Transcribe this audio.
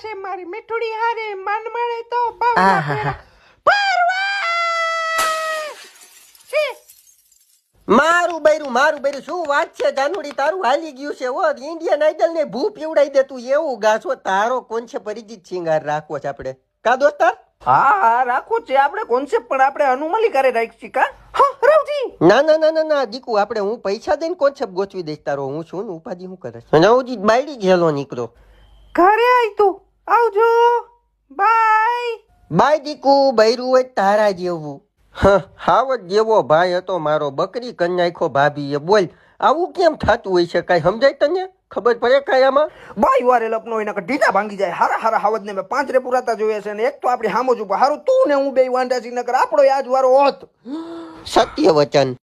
છે મારી મીઠુડી હારે મન મળે તો આહાહા. મારું બૈરું શું વાત છે જાનુડી, તારું હાલી ગયું છે. ઓ ઇન્ડિયન આઈડલ ને ભૂ પીવડાઈ દેતું એવું ગાછો. તારો કોણ છે પરિચિત સિંગાર રાખવો છે આપણે કા દોસ્તાર? હા રાખવું છે આપણે કોન્સેપ્ટ, પણ આપણે અનુમાલી કરે રાખી કા? હા રાવજી. ના દીકુ, આપણે હું પૈસા દઈને કોન્સેપ્ટ ગોઠવી દઈશ તારો. હું છું ને ઉપાધિ હું કરે નવજી બાયડી ગયેલો નીકળો. ઘરે આય તું આવજો બાય. બાય દીકુ, બૈરું હોય તારા જેવું. હાવત જેવો ભાઈ હતો મારો, બકરી કન નાખ્યો ભાભીએ. બોલ આવું કેમ થતું હોય છે? કઈ સમજાય તને? ખબર પડે કઈ આમાં? બાઈ વારે લપનો એના ઢીલા ભાંગી જાય. હારા હાવદ ને મેં 5 રે પુરાતા જોયા છે, ને એક તો આપણી હામો જ ઉપર હારું તું ને હું બે વાંઢા સી નકર આપણો આજ વારો હોત. સત્ય વચન.